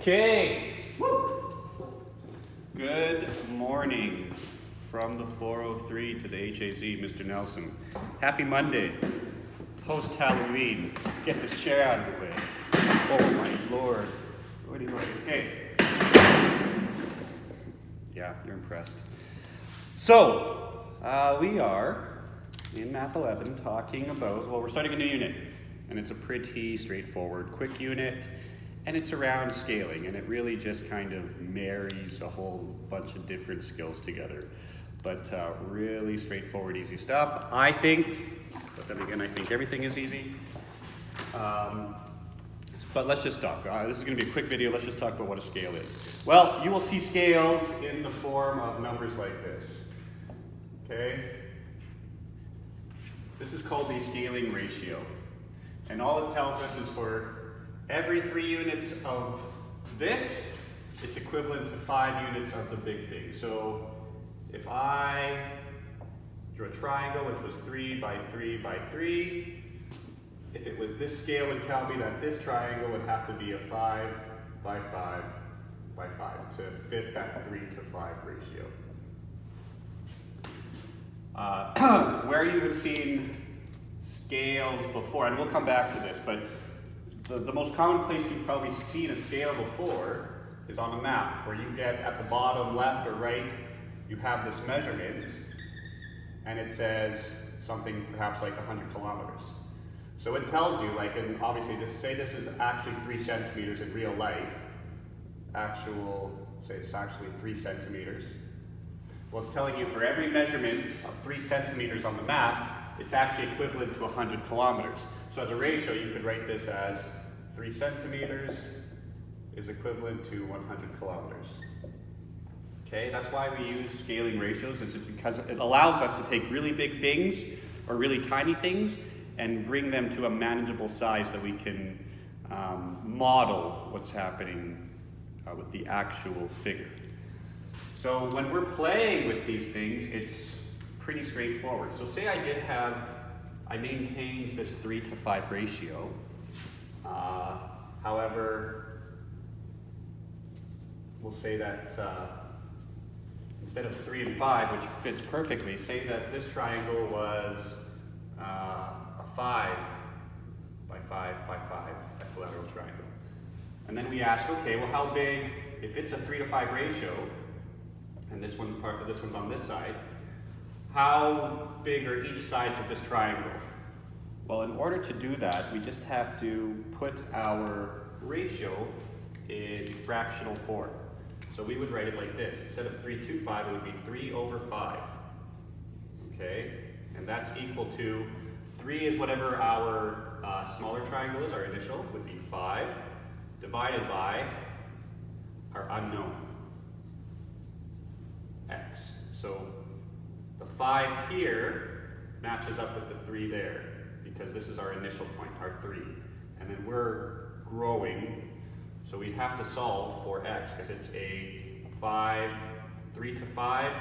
Okay. Woo. Good morning from the 403 to the HAZ, Mr. Nelson. Happy Monday, post-Halloween. Get this chair out of the way. Oh my Lord. What do you want? Okay. Yeah, you're impressed. So, we are in Math 11 talking about, well, we're starting a new unit. And it's a pretty straightforward, quick unit. And it's around scaling, and it really just kind of marries a whole bunch of different skills together. But really straightforward, easy stuff, I think. But then again, I think everything is easy. But let's just talk. This is going to be a quick video. Let's just talk about what a scale is. Well, you will see scales in the form of numbers like this. Okay? This is called the scaling ratio. And all it tells us is for every 3 units of this, it's equivalent to 5 units of the big thing. So if I drew a triangle which was 3 by 3 by 3, if it was this scale would tell me that this triangle would have to be a 5 by 5 by 5 to fit that 3 to 5 ratio. Where you have seen scales before, and we'll come back to this, but the most common place you've probably seen a scale before is on a map, where you get at the bottom left or right, you have this measurement, and it says something perhaps like 100 kilometers. So it tells you, like, and obviously, say this is actually 3 centimeters in real life, say it's actually 3 centimeters. Well, it's telling you for every measurement of 3 centimeters on the map, it's actually equivalent to 100 kilometers. So as a ratio, you could write this as 3 centimeters is equivalent to 100 kilometers. Okay, that's why we use scaling ratios, is because it allows us to take really big things or really tiny things and bring them to a manageable size that we can model what's happening with the actual figure. So when we're playing with these things, it's pretty straightforward. So say I maintained this 3 to 5 ratio. However, we'll say that instead of 3 and 5, which fits perfectly, say that this triangle was a 5 by 5 by 5 equilateral triangle. And then we ask, okay, well, how big, if it's a 3 to 5 ratio, and this one's on this side, how big are each sides of this triangle? Well, in order to do that, we just have to put our ratio in fractional form. So we would write it like this. Instead of 3/2/5, it would be 3 over 5. Okay? And that's equal to, 3 is whatever our smaller triangle is, our initial, would be 5, divided by our unknown, x. So the 5 here matches up with the 3 there, because this is our initial point, our 3. And then we're growing, so we'd have to solve for x, because it's a 3 to 5,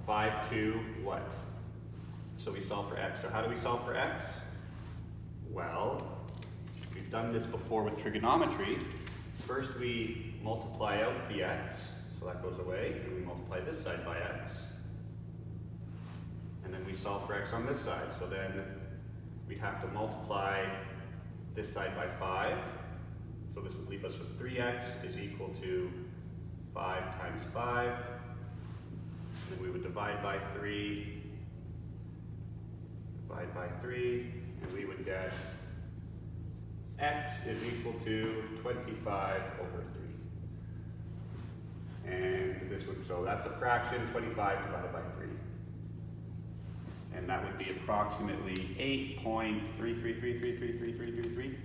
5 to what? So we solve for x. So how do we solve for x? Well, we've done this before with trigonometry. First we multiply out the x, so that goes away, and we multiply this side by x. And then we solve for x on this side. So then we'd have to multiply this side by 5. So this would leave us with 3x is equal to 5 times 5. And then we would divide by 3, and we would get x is equal to 25 over 3. And this would, so that's a fraction, 25 divided by 3. And that would be approximately 8.33333333.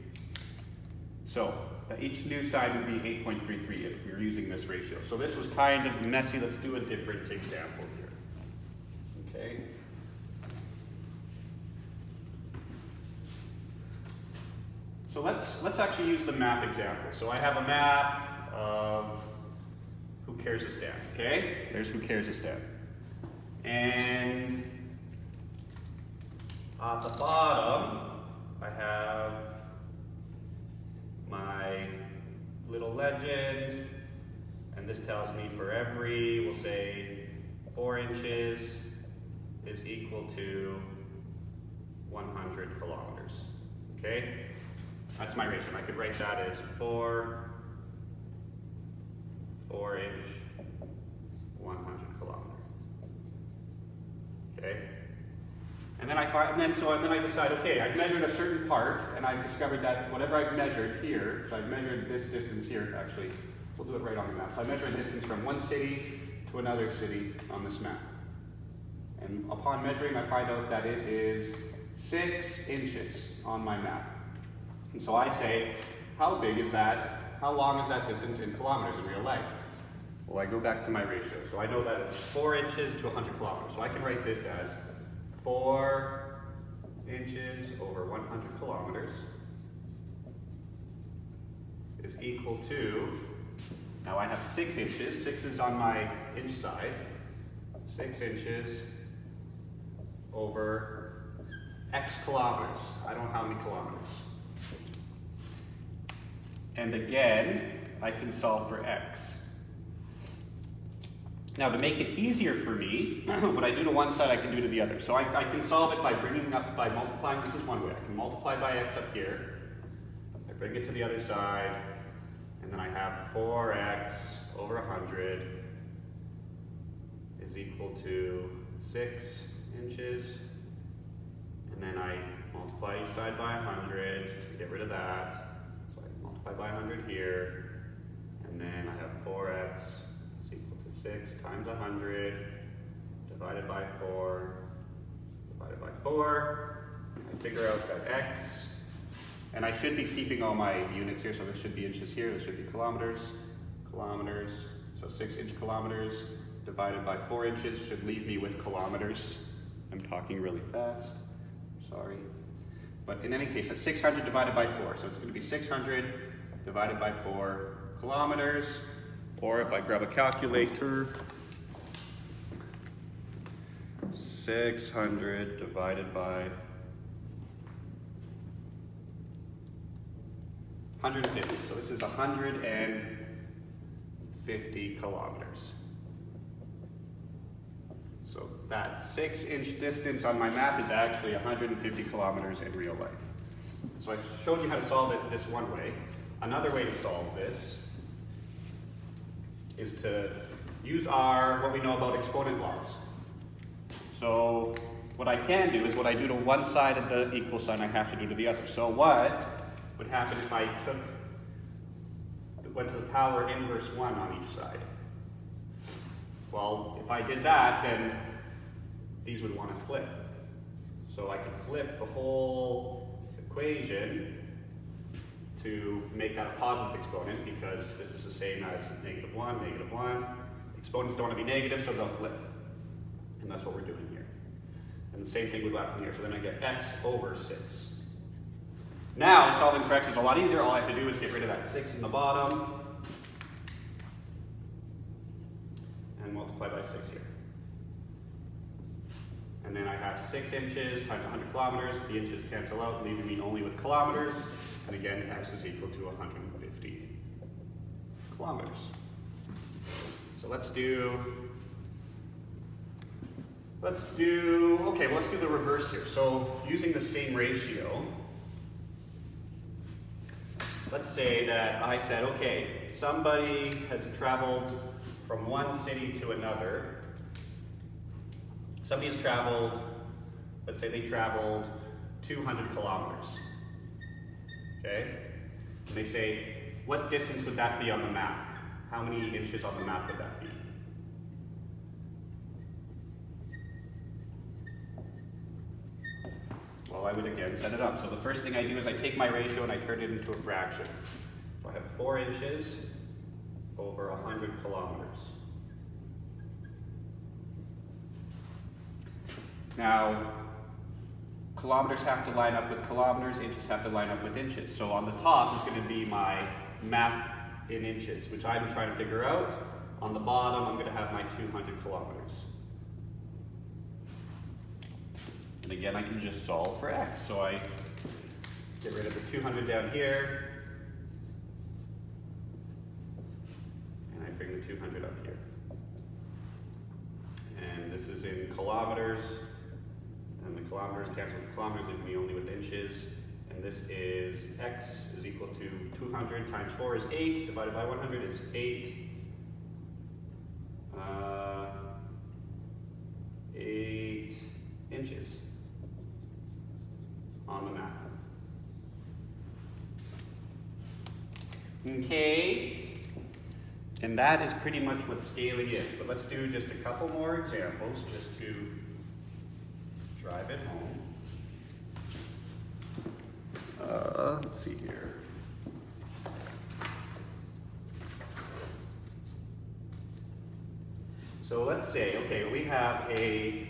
So each new side would be 8.33 if we were using this ratio. So this was kind of messy. Let's do a different example here. Okay. So let's actually use the map example. So I have a map of who cares a stamp. Okay? There's who cares a stamp. And at the bottom, I have my little legend, and this tells me for every, we'll say 4 inches is equal to 100 kilometers, okay? That's my ratio. I could write that as 4 inch, 100 kilometer, okay? And then I decide, okay, I've measured a certain part, and I've discovered that whatever I've measured here, so I've measured this distance here, actually, we'll do it right on the map. So I measure a distance from one city to another city on this map. And upon measuring, I find out that it is 6 inches on my map. And so I say, how big is that? How long is that distance in kilometers in real life? Well, I go back to my ratio. So I know that it's 4 inches to 100 kilometers. So I can write this as 4 inches over 100 kilometers is equal to, now I have 6 inches, 6 is on my inch side, 6 inches over X kilometers. I don't know how many kilometers. And again, I can solve for X. Now, to make it easier for me, what I do to one side, I can do to the other. So I can solve it by by multiplying. This is one way. I can multiply by X up here. I bring it to the other side, and then I have 4X over 100 is equal to 6 inches. And then I multiply each side by 100 to get rid of that. So I multiply by 100 here, and then I have 4X 6 times 100 divided by 4 divided by 4. I figure out that X, and I should be keeping all my units here, so this should be inches here, this should be kilometers, so 6 inch kilometers divided by 4 inches should leave me with kilometers. I'm talking really fast, sorry. But in any case, that's 600 divided by 4, so it's going to be 600 divided by 4 kilometers. Or if I grab a calculator, 600 divided by 150. So this is 150 kilometers. So that 6 inch distance on my map is actually 150 kilometers in real life. So I showed you how to solve it this one way. Another way to solve this is to use what we know about exponent laws. So what I can do is what I do to one side of the equal sign, I have to do to the other. So what would happen if I went to the power inverse 1 on each side? Well, if I did that, then these would want to flip. So I could flip the whole equation to make that a positive exponent, because this is the same as negative 1, negative 1. Exponents don't want to be negative, so they'll flip. And that's what we're doing here. And the same thing would happen here. So then I get X over 6. Now, solving for X is a lot easier. All I have to do is get rid of that 6 in the bottom and multiply by 6 here. And then I have 6 inches times 100 kilometers. The inches cancel out, leaving me only with kilometers. And again, X is equal to 150 kilometers. So let's do the reverse here. So using the same ratio, let's say that I said, okay, somebody has traveled from one city to another. Somebody has traveled, let's say they traveled 200 kilometers. Okay? And they say, what distance would that be on the map? How many inches on the map would that be? Well, I would again set it up. So the first thing I do is I take my ratio and I turn it into a fraction. So I have 4 inches over 100 kilometers. Now, kilometers have to line up with kilometers, inches have to line up with inches. So on the top is going to be my map in inches, which I'm trying to figure out. On the bottom, I'm going to have my 200 kilometers. And again, I can just solve for X. So I get rid of the 200 down here. And I bring the 200 up here. And this is in kilometers. And the kilometers cancel with kilometers, leaving me only with inches. And this is x is equal to 200 times 4 is 8, divided by 100 is 8. 8 inches on the map. Okay, and that is pretty much what scaling is. But let's do just a couple more examples just to drive it home. Let's see here. So let's say, okay, we have a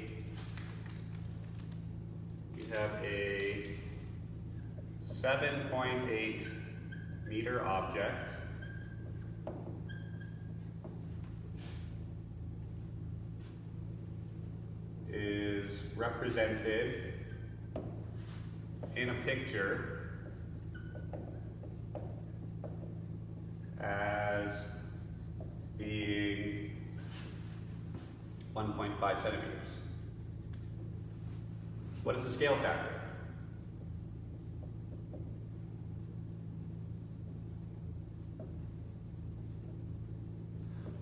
7.8 meter object. Is represented in a picture as being 1.5 centimeters. What is the scale factor?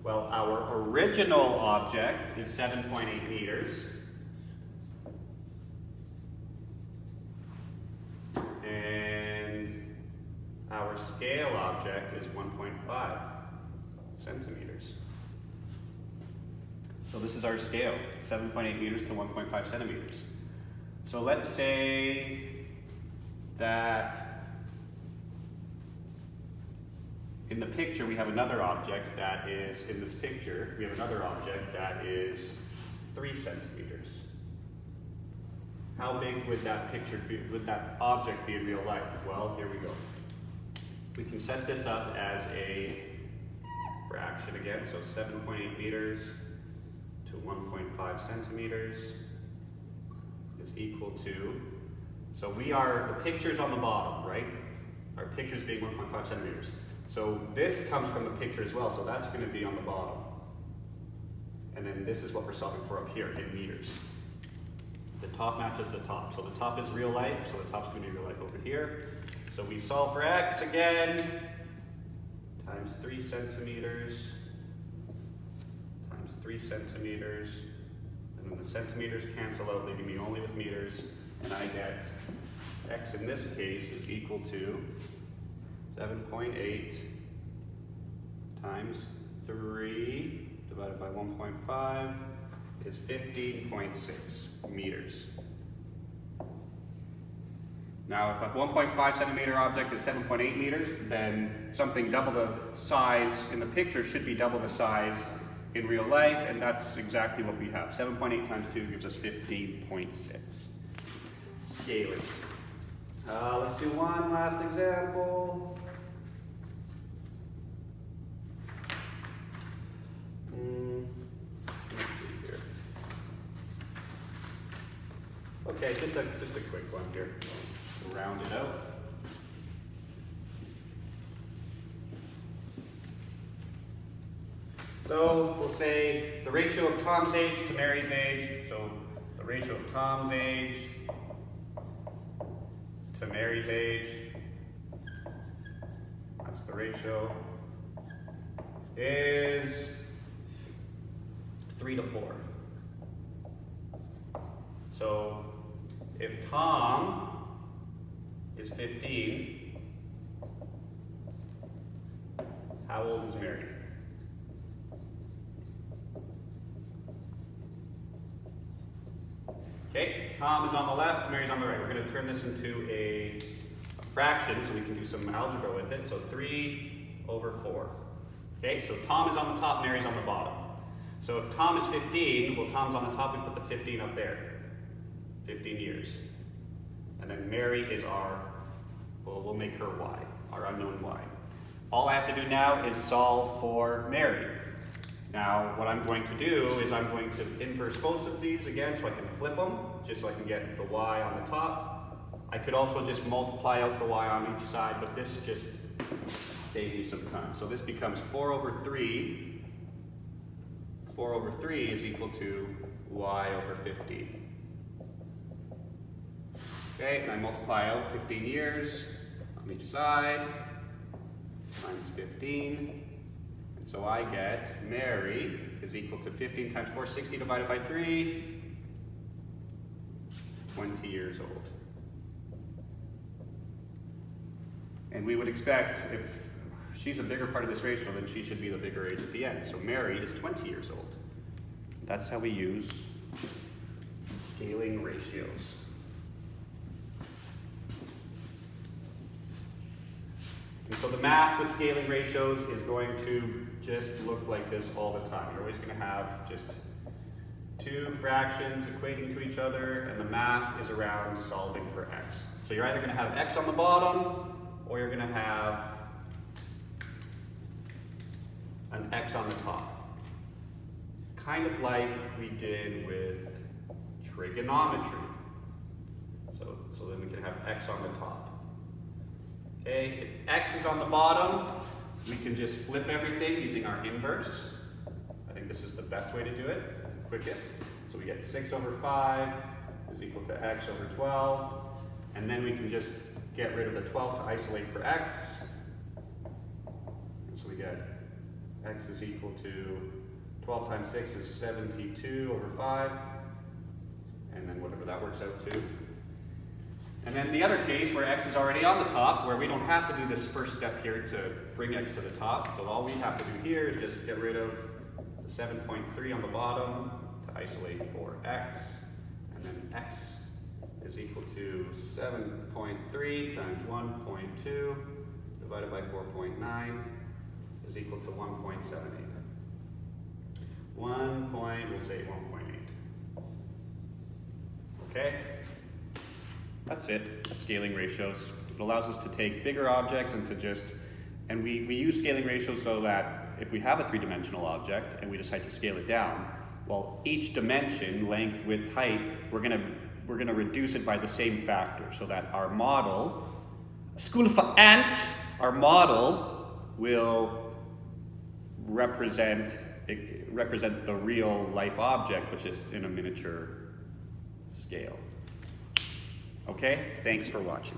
Well, our original object is 7.8 meters. And our scale object is 1.5 centimeters. So this is our scale, 7.8 meters to 1.5 centimeters. So let's say that in the picture we have another object that is, in this picture, we have another object that is 3 centimeters. How big would that picture be, would that object be in real life? Well, here we go. We can set this up as a fraction again, so 7.8 meters to 1.5 centimeters is equal to, so the picture's on the bottom, right? Our picture's being 1.5 centimeters. So this comes from the picture as well, so that's going to be on the bottom. And then this is what we're solving for up here in meters. The top matches the top. So the top is real life, so the top's going to be real life over here. So we solve for x again, times 3 centimeters, times 3 centimeters, and then the centimeters cancel out, leaving me only with meters, and I get x in this case is equal to 7.8 times 3 divided by 1.5 is 15.6 meters. Now, if a 1.5 centimeter object is 7.8 meters, then something double the size in the picture should be double the size in real life, and that's exactly what we have. 7.8 times 2 gives us 15.6. Scaling. Let's do one last example. Let's see here. Okay, just a quick one here to round it out. So we'll say the ratio of Tom's age to Mary's age. So the ratio of Tom's age to Mary's age, that's the ratio, is 3 to 4. So if Tom is 15, how old is Mary? Okay, Tom is on the left, Mary's on the right. We're going to turn this into a fraction so we can do some algebra with it. So 3 over 4. Okay, so Tom is on the top, Mary's on the bottom. So if Tom is 15, well, Tom's on the top, we put the 15 up there. 15 years. And then Mary is we'll make her y, our unknown y. All I have to do now is solve for Mary. Now, what I'm going to do is I'm going to inverse both of these again so I can flip them, just so I can get the y on the top. I could also just multiply out the y on each side, but this just save me some time. So this becomes 4 over 3. 4 over 3 is equal to y over 15. Okay, and I multiply out 15 years on each side, times 15. And so I get Mary is equal to 15 times 4, 60 divided by 3, 20 years old. And we would expect if she's a bigger part of this ratio, then she should be the bigger age at the end. So Mary is 20 years old. That's how we use scaling ratios. And so the math with scaling ratios is going to just look like this all the time. You're always going to have just two fractions equating to each other, and the math is around solving for x. So you're either going to have x on the bottom, or you're going to have an x on the top. Kind of like we did with trigonometry. So then we can have x on the top. Okay, if x is on the bottom, we can just flip everything using our inverse. I think this is the best way to do it, quickest. So we get 6 over 5 is equal to x over 12. And then we can just get rid of the 12 to isolate for x. And so we get x is equal to 12 times 6 is 72 over 5. And then whatever that works out to. And then the other case where x is already on the top, where we don't have to do this first step here to bring x to the top. So all we have to do here is just get rid of the 7.3 on the bottom to isolate for x. And then x is equal to 7.3 times 1.2 divided by 4.9 is equal to 1.78. We'll say 1.8. Okay? That's it, that's scaling ratios. It allows us to take bigger objects and to just, and we use scaling ratios so that if we have a three-dimensional object and we decide to scale it down, well, each dimension, length, width, height, we're gonna reduce it by the same factor so that our model, school for ants, our model will represent the real life object, which is in a miniature scale. Okay, thanks for watching.